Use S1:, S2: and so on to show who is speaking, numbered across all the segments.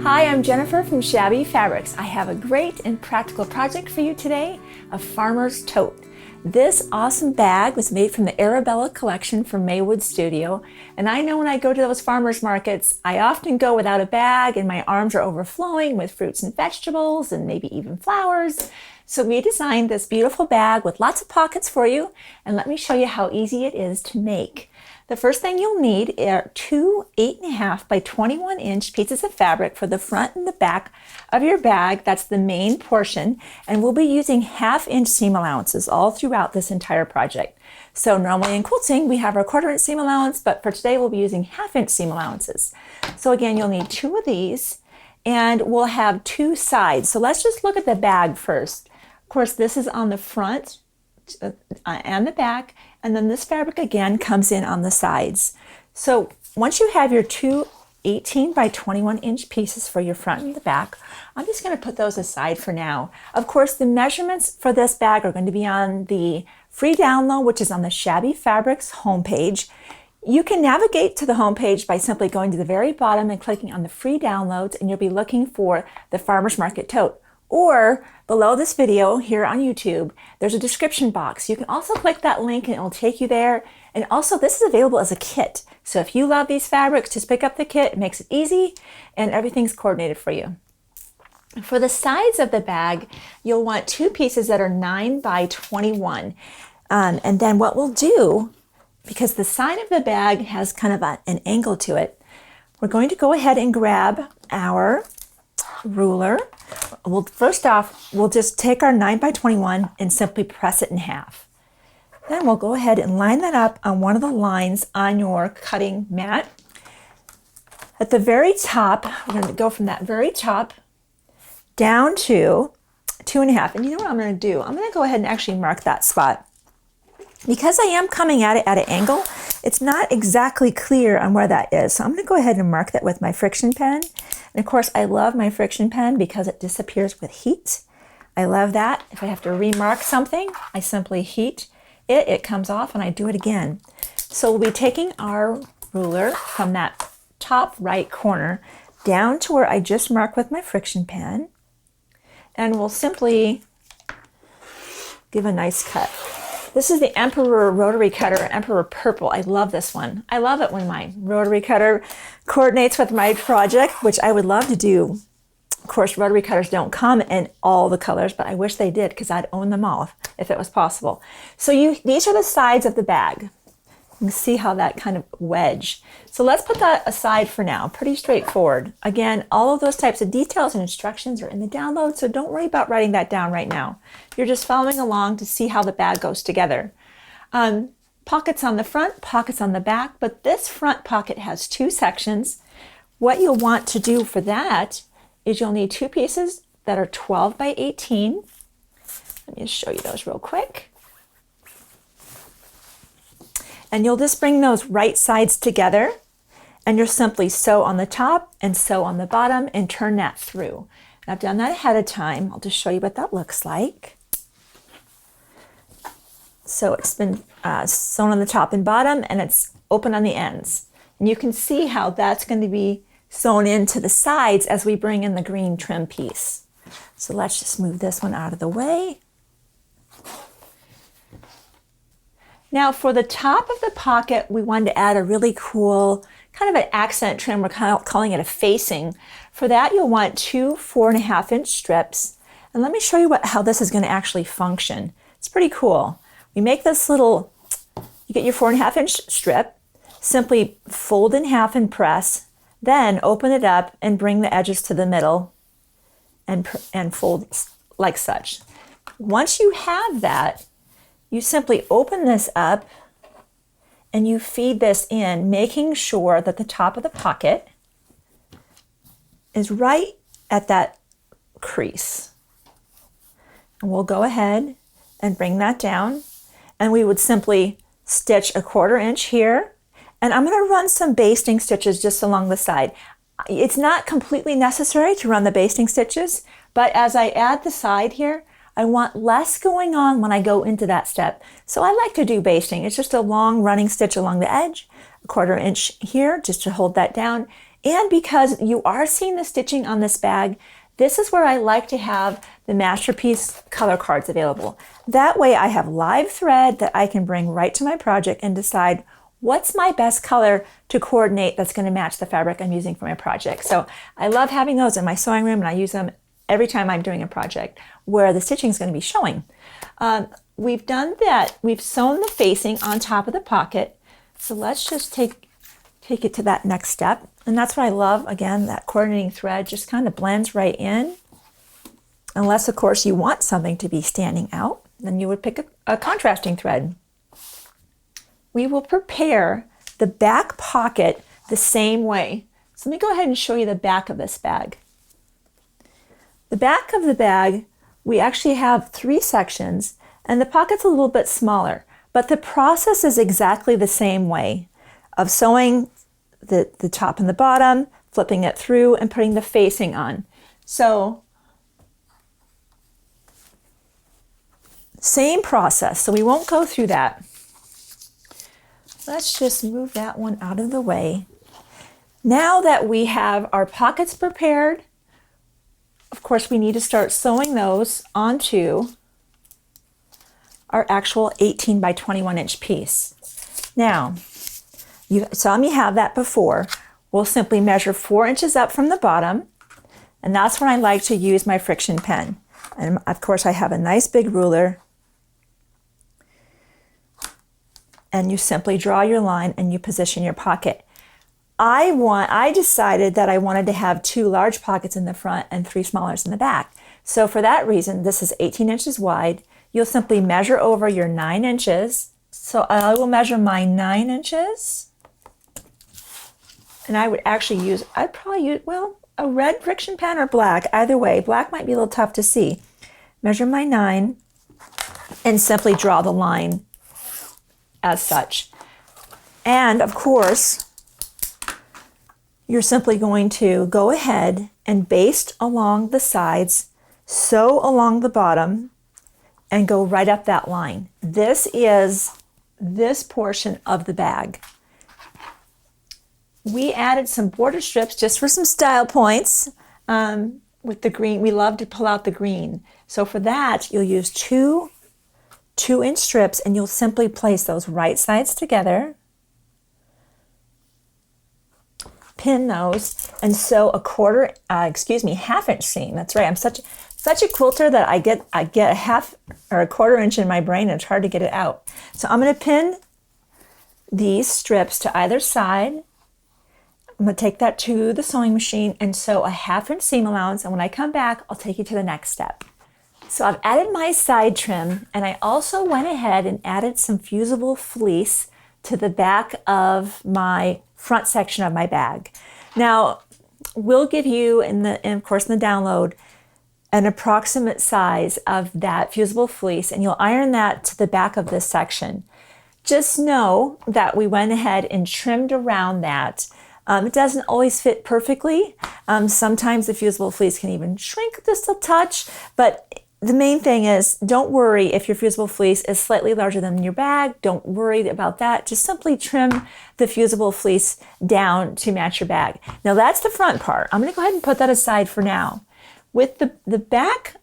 S1: Hi, I'm Jennifer from Shabby Fabrics. I have a great and practical project for you today, a farmer's tote. This awesome bag was made from the Arabella collection from Maywood Studio. And I know when I go to those farmers markets, I often go without a bag and my arms are overflowing with fruits and vegetables and maybe even flowers. So we designed this beautiful bag with lots of pockets for you. And let me show you how easy it is to make. The first thing you'll need are two 8.5 by 21 inch pieces of fabric for the front and the back of your bag. That's the main portion. And we'll be using 1/2 inch seam allowances all throughout this entire project. So normally in quilting, we have our 1/4 inch seam allowance, but for today we'll be using 1/2 inch seam allowances. So again, you'll need two of these and we'll have two sides. So let's just look at the bag first. Of course, this is on the front and the back, and then this fabric again comes in on the sides. So once you have your two 18 by 21 inch pieces for your front and the back, I'm just going to put those aside for now. Of course, the measurements for this bag are going to be on the free download, which is on the Shabby Fabrics homepage. You can navigate to the homepage by simply going to the very bottom and clicking on the free downloads, and you'll be looking for the Farmers Market Tote. Or below this video here on YouTube, there's a description box. You can also click that link and it'll take you there. And also this is available as a kit. So if you love these fabrics, just pick up the kit. It makes it easy and everything's coordinated for you. For the sides of the bag, you'll want two pieces that are 9 by 21. And then what we'll do, because the side of the bag has kind of an angle to it, we're going to go ahead and grab our ruler. Well, first off, we'll just take our 9 by 21 and simply press it in half. Then we'll go ahead and line that up on one of the lines on your cutting mat. At the very top, we're going to go from that very top down to 2.5. And you know what I'm going to do? I'm going to go ahead and actually mark that spot. Because I am coming at it at an angle, it's not exactly clear on where that is. So I'm going to go ahead and mark that with my friction pen. And of course, I love my friction pen because it disappears with heat. I love that. If I have to remark something, I simply heat it. It comes off and I do it again. So we'll be taking our ruler from that top right corner down to where I just marked with my friction pen. And we'll simply give a nice cut. This is the Emperor rotary cutter, Emperor Purple. I love this one. I love it when my rotary cutter coordinates with my project, which I would love to do. Of course, rotary cutters don't come in all the colors, but I wish they did because I'd own them all if it was possible. So these are the sides of the bag. You can see how that kind of wedge. So let's put that aside for now. Pretty straightforward. Again, all of those types of details and instructions are in the download, so don't worry about writing that down right now. You're just following along to see how the bag goes together. Pockets on the front, pockets on the back, but this front pocket has two sections. What you'll want to do for that is you'll need two pieces that are 12 by 18. Let me just show you those real quick. And you'll just bring those right sides together and you'll simply sew on the top and sew on the bottom and turn that through. And I've done that ahead of time. I'll just show you what that looks like. So it's been sewn on the top and bottom and it's open on the ends. And you can see how that's going to be sewn into the sides as we bring in the green trim piece. So let's just move this one out of the way. Now for the top of the pocket, we wanted to add a really cool kind of an accent trim. We're calling it a facing. For that, you'll want two 4.5 inch strips. And let me show you how this is going to actually function. It's pretty cool. We make this little, you get your 4.5 inch strip, simply fold in half and press, then open it up and bring the edges to the middle and fold like such. Once you have that, you simply open this up and you feed this in, making sure that the top of the pocket is right at that crease. And we'll go ahead and bring that down. And we would simply stitch a 1/4 inch here. And I'm going to run some basting stitches just along the side. It's not completely necessary to run the basting stitches, but as I add the side here, I want less going on when I go into that step. So I like to do basting. It's just a long running stitch along the edge, a 1/4 inch here just to hold that down. And because you are seeing the stitching on this bag, this is where I like to have the Masterpiece color cards available. That way I have live thread that I can bring right to my project and decide what's my best color to coordinate that's going to match the fabric I'm using for my project. So I love having those in my sewing room, and I use them every time I'm doing a project where the stitching is going to be showing. We've done that. We've sewn the facing on top of the pocket. So let's just take it to that next step. And that's what I love. Again, that coordinating thread just kind of blends right in. Unless, of course, you want something to be standing out, then you would pick a contrasting thread. We will prepare the back pocket the same way. So let me go ahead and show you the back of this bag. The back of the bag, we actually have 3 sections, and the pocket's a little bit smaller, but the process is exactly the same way of sewing the top and the bottom, flipping it through, and putting the facing on. So same process, so we won't go through that. Let's just move that one out of the way. Now that we have our pockets prepared, of course we need to start sewing those onto our actual 18 by 21 inch piece. Now, you saw me have that before. We'll simply measure 4 inches up from the bottom, and that's when I like to use my friction pen. And of course I have a nice big ruler, and you simply draw your line and you position your pocket. I decided that I wanted to have 2 large pockets in the front and 3 smaller in the back. So for that reason, this is 18 inches wide. You'll simply measure over your 9 inches. So I will measure my 9 inches. And I would actually use, I'd probably use, well, a red friction pen or black. Either way, black might be a little tough to see. Measure my 9 and simply draw the line as such. And of course, you're simply going to go ahead and baste along the sides, sew along the bottom, and go right up that line. This is this portion of the bag. We added some border strips just for some style points with the green. We love to pull out the green. So for that, you'll use 2 2-inch strips, and you'll simply place those right sides together, pin those, and sew a half-inch seam. That's right. I'm such a quilter that I get a half or a quarter inch in my brain, and it's hard to get it out. So I'm going to pin these strips to either side. I'm going to take that to the sewing machine and sew a half-inch seam allowance, and when I come back, I'll take you to the next step. So I've added my side trim, and I also went ahead and added some fusible fleece to the back of my front section of my bag. Now, we'll give you, of course in the download, an approximate size of that fusible fleece, and you'll iron that to the back of this section. Just know that we went ahead and trimmed around that. It doesn't always fit perfectly. Sometimes the fusible fleece can even shrink just a touch, but the main thing is, don't worry if your fusible fleece is slightly larger than your bag. Don't worry about that. Just simply trim the fusible fleece down to match your bag. Now that's the front part. I'm going to go ahead and put that aside for now. With the back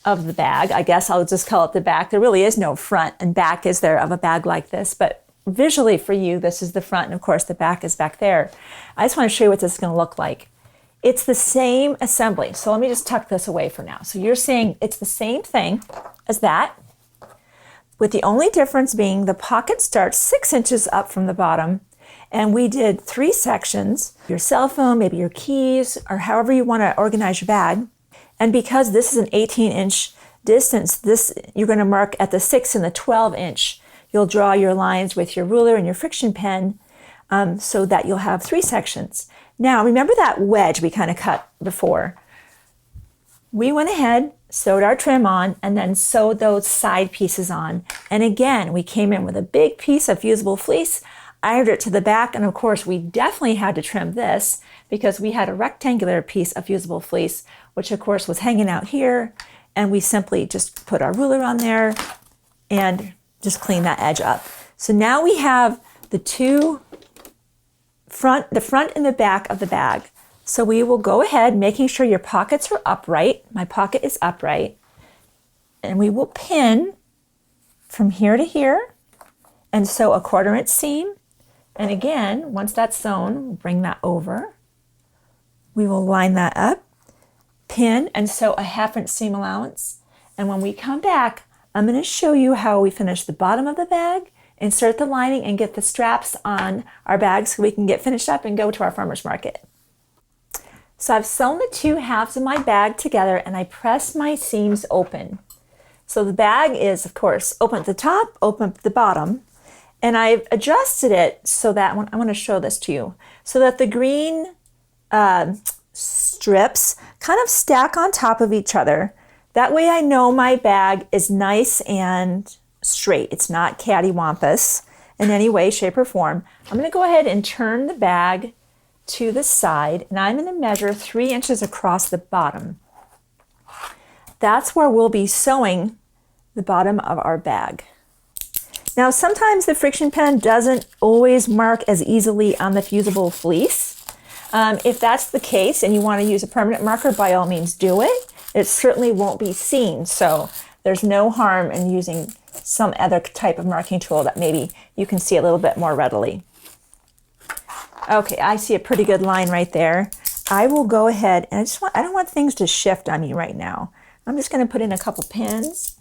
S1: of the bag, I guess I'll just call it the back. There really is no front and back, is there, of a bag like this, but visually for you, this is the front, and of course the back is back there. I just want to show you what this is going to look like. It's the same assembly. So let me just tuck this away for now. So you're seeing it's the same thing as that, with the only difference being the pocket starts 6 inches up from the bottom, and we did 3 sections, your cell phone, maybe your keys, or however you want to organize your bag. And because this is an 18-inch distance, you're going to mark at the 6 and the 12-inch. You'll draw your lines with your ruler and your friction pen so that you'll have 3 sections. Now, remember that wedge we kind of cut before? We went ahead, sewed our trim on, and then sewed those side pieces on. And again, we came in with a big piece of fusible fleece, ironed it to the back, and of course, we definitely had to trim this because we had a rectangular piece of fusible fleece, which of course was hanging out here, and we simply just put our ruler on there and just clean that edge up. So now we have the 2 the front and the back of the bag. So we will go ahead, making sure your pockets are upright. My pocket is upright. And we will pin from here to here and sew a 1/4 inch seam. And again, once that's sewn, we'll bring that over. We will line that up, pin, and sew a 1/2 inch seam allowance. And when we come back, I'm going to show you how we finish the bottom of the bag, insert the lining, and get the straps on our bag so we can get finished up and go to our farmer's market. So I've sewn the 2 halves of my bag together and I press my seams open. So the bag is, of course, open at the top, open at the bottom. And I've adjusted it so that, I want to show this to you, so that the green strips kind of stack on top of each other. That way I know my bag is nice and straight. It's not cattywampus in any way, shape, or form. I'm going to go ahead and turn the bag to the side, and I'm going to measure 3 inches across the bottom. That's where we'll be sewing the bottom of our bag. Now, sometimes the friction pen doesn't always mark as easily on the fusible fleece. If that's the case and you want to use a permanent marker, by all means do it. It certainly won't be seen, so there's no harm in using some other type of marking tool that maybe you can see a little bit more readily. Okay, I see a pretty good line right there. I will go ahead and I don't want things to shift on me right now. I'm just going to put in a couple pins.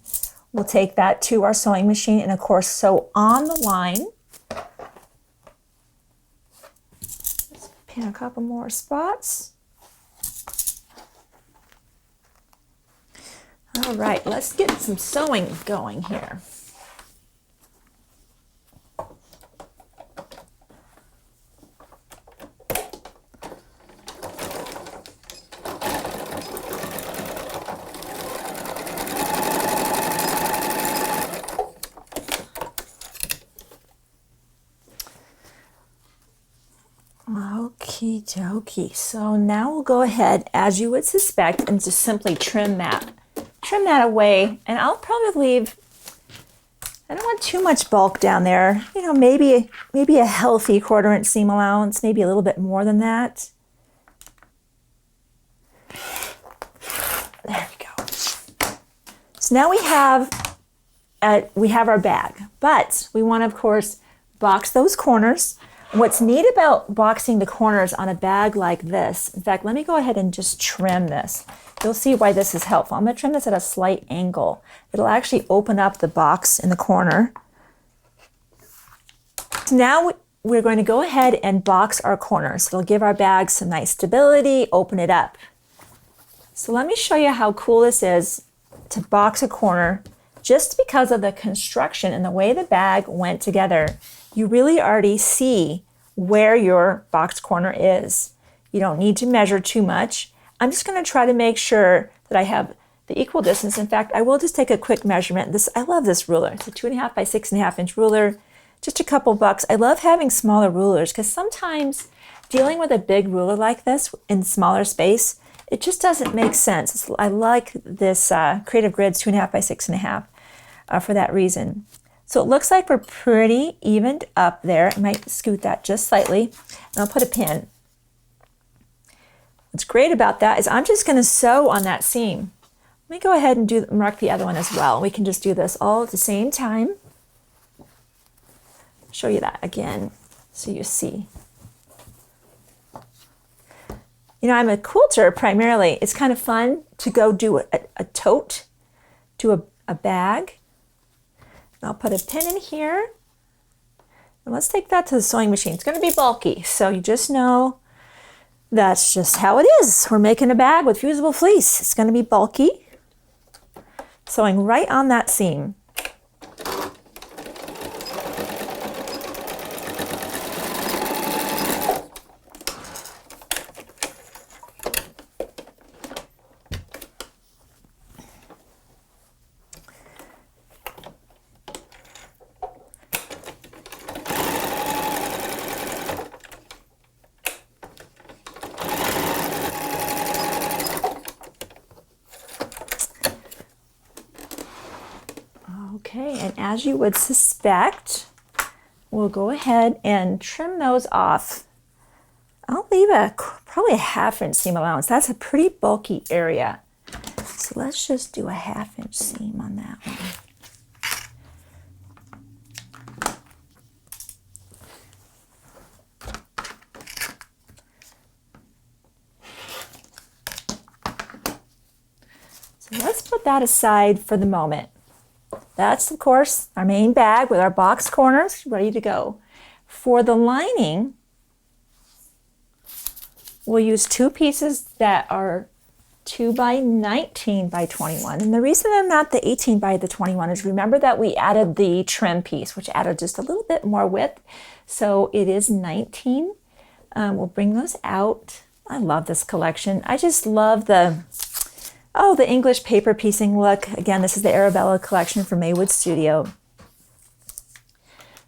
S1: We'll take that to our sewing machine and of course sew on the line. Let's pin a couple more spots. All right, let's get some sewing going here. Okie dokie. So now we'll go ahead, as you would suspect, and just simply trim that away. And I'll probably leave, I don't want too much bulk down there. You know, maybe a healthy 1/4 inch seam allowance, maybe a little bit more than that. There we go. So now we have our bag, but we want to, of course, box those corners. What's neat about boxing the corners on a bag like this, in fact, let me go ahead and just trim this. You'll see why this is helpful. I'm going to trim this at a slight angle. It'll actually open up the box in the corner. So now we're going to go ahead and box our corners. It'll give our bag some nice stability, open it up. So let me show you how cool this is to box a corner just because of the construction and the way the bag went together. You really already see where your box corner is. You don't need to measure too much. I'm just going to try to make sure that I have the equal distance. In fact, I will just take a quick measurement. I love this ruler. It's a 2.5 by 6.5 inch ruler. Just a couple bucks. I love having smaller rulers because sometimes dealing with a big ruler like this in smaller space, it just doesn't make sense. I like this Creative Grids 2.5 by 6.5 for that reason. So it looks like we're pretty evened up there. I might scoot that just slightly, and I'll put a pin. What's great about that is I'm just going to sew on that seam. Let me go ahead and mark the other one as well. We can just do this all at the same time. Show you that again so you see. You know, I'm a quilter primarily. It's kind of fun to go do a tote, do a bag. I'll put a pin in here. And let's take that to the sewing machine. It's going to be bulky, so you just know that's just how it is. We're making a bag with fusible fleece. It's going to be bulky. Sewing right on that seam. Okay, and as you would suspect, we'll go ahead and trim those off leave probably a 1/2 inch seam allowance. That's a pretty bulky area. So let's just do a 1/2 inch seam on that one. So let's put that aside for the moment. That's, of course, our main bag with our box corners ready to go. For the lining, we'll use 2 pieces that are 2 by 19 by 21. And the reason I'm not the 18 by the 21 is remember that we added the trim piece, which added just a little bit more width. So it is 19. We'll bring those out. I love this collection. I just love the English paper piecing look. Again, this is the Arabella collection from Maywood Studio.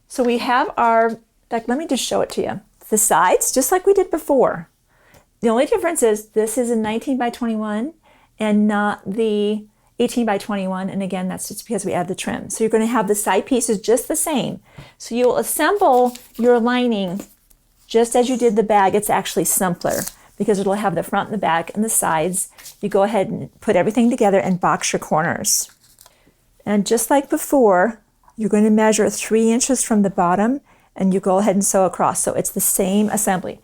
S1: So we have in fact, let me just show it to you. The sides, just like we did before. The only difference is this is a 19 by 21 and not the 18 by 21. And again, that's just because we add the trim. So you're going to have the side pieces just the same. So you'll assemble your lining just as you did the bag. It's actually simpler because it'll have the front and the back and the sides. You go ahead and put everything together and box your corners. And just like before, you're going to measure 3 inches from the bottom and you go ahead and sew across. So it's the same assembly.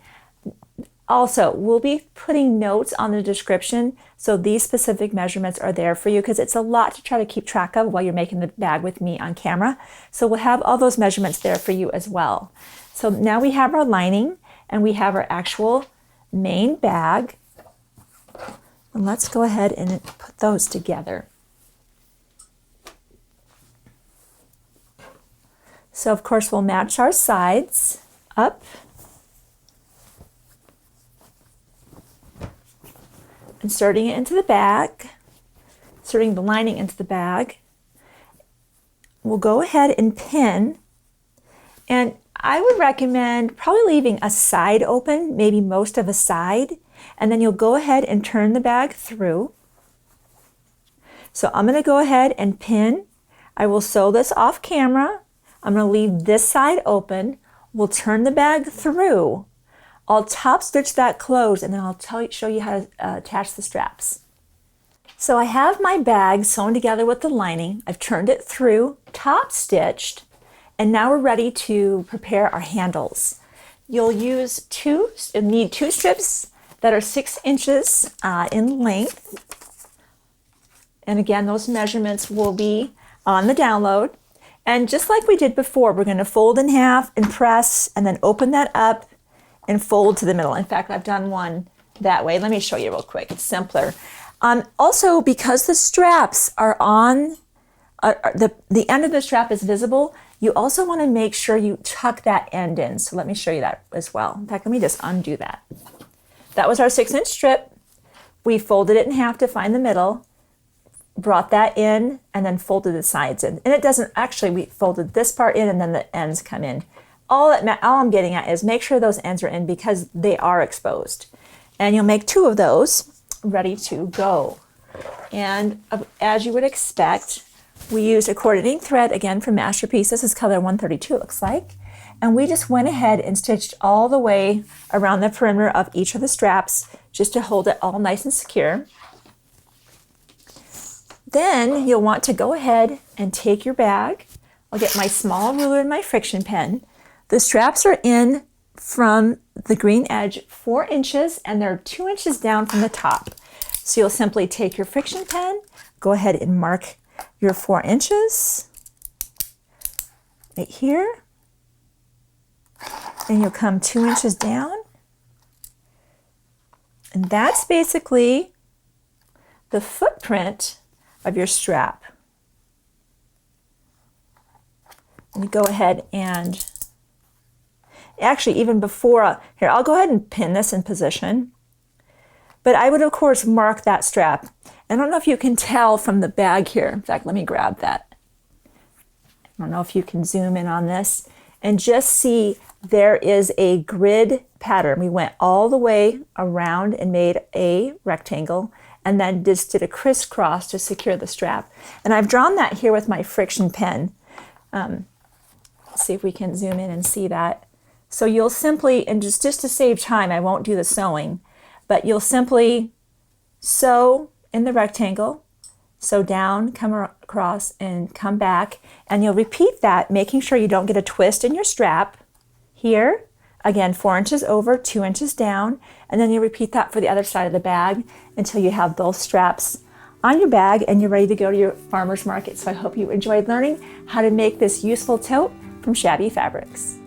S1: Also, we'll be putting notes on the description, so these specific measurements are there for you because it's a lot to try to keep track of while you're making the bag with me on camera. So we'll have all those measurements there for you as well. So now we have our lining and we have our actual main bag. And let's go ahead and put those together. So of course we'll match our sides up. Inserting it into the bag, inserting the lining into the bag. We'll go ahead and pin, and I would recommend probably leaving a side open, maybe most of a side, and then you'll go ahead and turn the bag through. So I'm going to go ahead and pin. I will sew this off camera. I'm going to leave this side open. We'll turn the bag through. I'll top stitch that closed and then I'll show you how to attach the straps. So I have my bag sewn together with the lining. I've turned it through, top stitched, and now we're ready to prepare our handles. You'll need 2 strips that are 6 inches in length. And again, those measurements will be on the download. And just like we did before, we're going to fold in half and press and then open that up and fold to the middle. In fact, I've done one that way. Let me show you real quick. It's simpler. Also, because the straps are on, the end of the strap is visible, you also want to make sure you tuck that end in. So let me show you that as well. In fact, let me just undo that. That was our 6-inch strip. We folded it in half to find the middle, brought that in, and then folded the sides in. And it doesn't, actually, we folded this part in and then the ends come in. All I'm getting at is make sure those ends are in because they are exposed. And you'll make 2 of those ready to go. And as you would expect, we used a coordinating thread, again from Masterpiece. This is color 132, it looks like. And we just went ahead and stitched all the way around the perimeter of each of the straps just to hold it all nice and secure. Then you'll want to go ahead and take your bag. I'll get my small ruler and my friction pen. The straps are in from the green edge 4 inches and they're 2 inches down from the top. So you'll simply take your friction pen, go ahead and mark your 4 inches right here. And you'll come 2 inches down. And that's basically the footprint of your strap. And you go ahead and actually, even before, here, I'll go ahead and pin this in position. But I would, of course, mark that strap. I don't know if you can tell from the bag here. In fact, let me grab that. I don't know if you can zoom in on this and just see there is a grid pattern. We went all the way around and made a rectangle and then just did a crisscross to secure the strap. And I've drawn that here with my friction pen. Let's see if we can zoom in and see that. So you'll simply, and just to save time, I won't do the sewing, but you'll simply sew in the rectangle, sew down, come across, and come back, and you'll repeat that, making sure you don't get a twist in your strap. Here, again, 4 inches over, 2 inches down, and then you repeat that for the other side of the bag until you have both straps on your bag and you're ready to go to your farmer's market. So I hope you enjoyed learning how to make this useful tote from Shabby Fabrics.